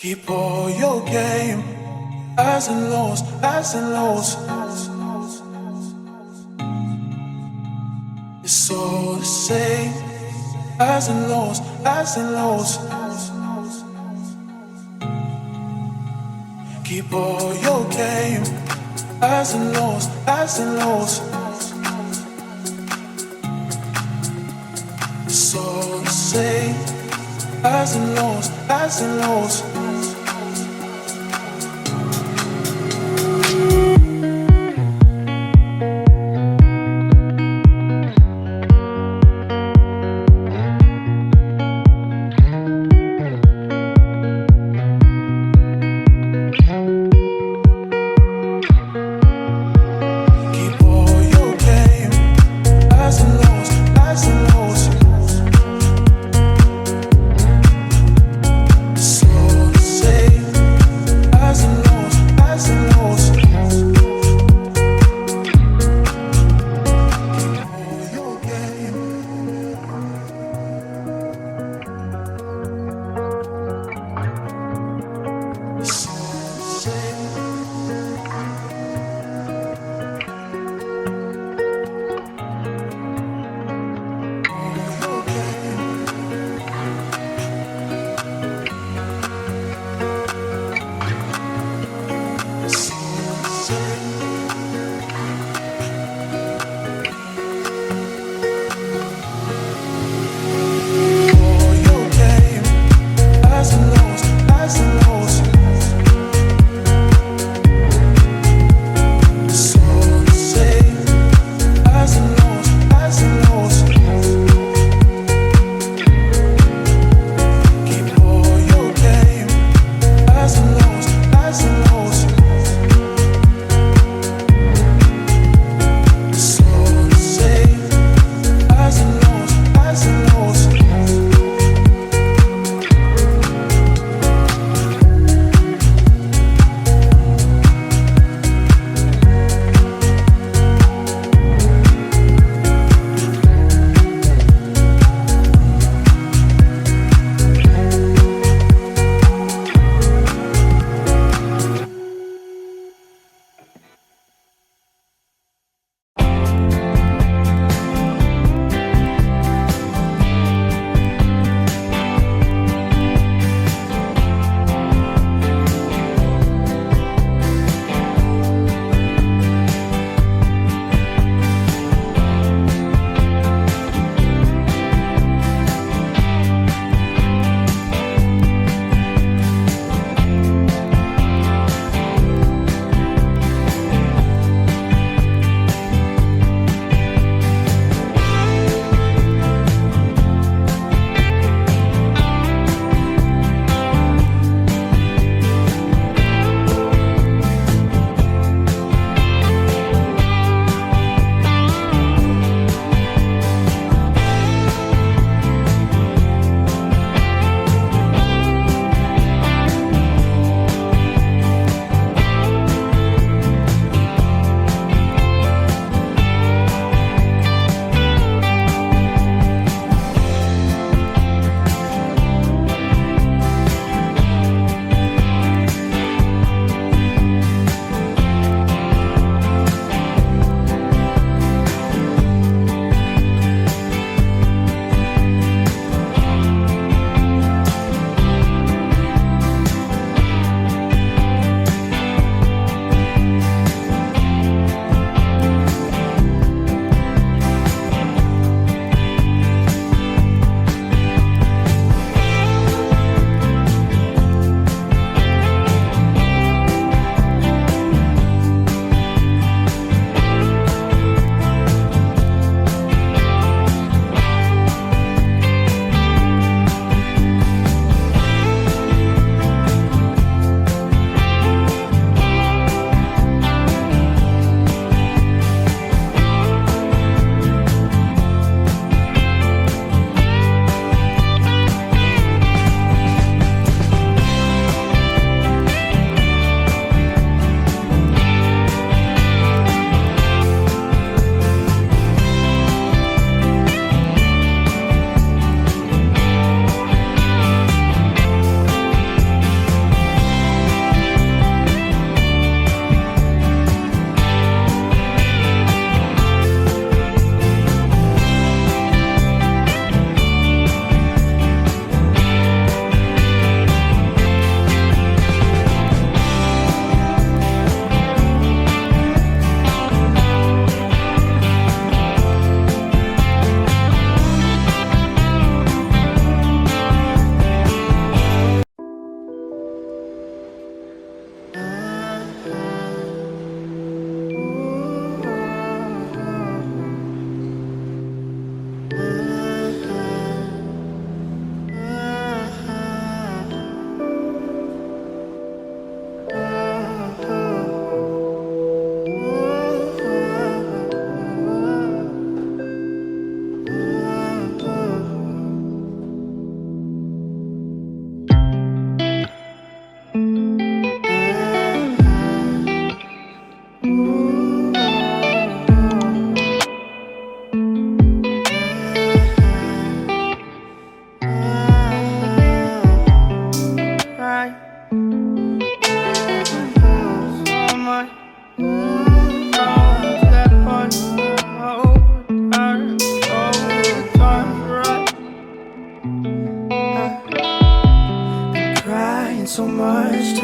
Keep all your game, highs and lows, highs and lows. It's all the same, highs and lows, highs and lows. Keep all your game, highs and lows, highs and lows. It's all the same, highs and lows, highs and lows. Slow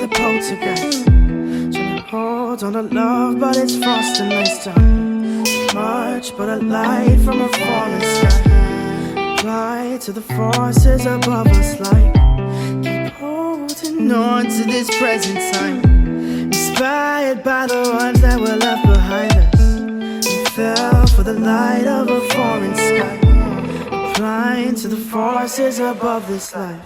the poltergeist. Trying to hold on to love, but it's frost and nice time. Much but a light from a falling sky. Apply to the forces above us like keep holding on to this present time. Inspired by the ones that were left behind us. We fell for the light of a foreign sky. Applying to the forces above this life.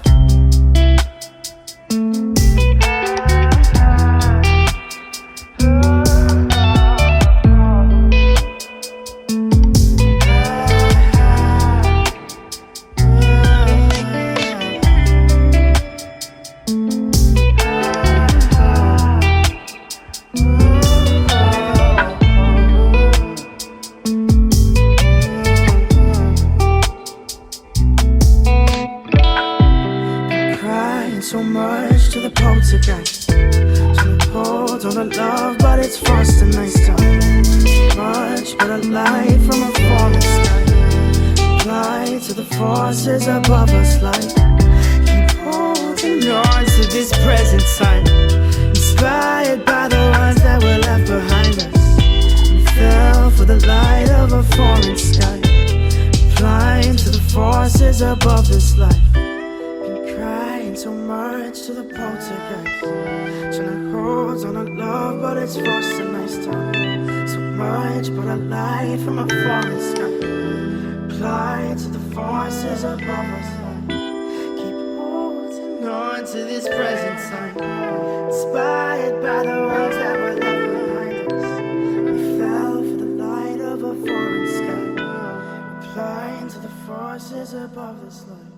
So much to the poltergeist. Trying to hold on to love, but it's frost and nice time. Much but a light from a falling sky. Apply to the forces above us like keep holding on to this present time. Inspired by the ones that were left behind us. We fell for the light of a foreign sky. Applying to the forces above this life. So much to the poltergeist. Trying to hold on to love, but it's frost and nice time. So much but a light from a falling sky. Apply to the forces above us. Keep holding on to this present time. Inspired by the ones that were left behind us. We fell for the light of a foreign sky. Applying to the forces above this life.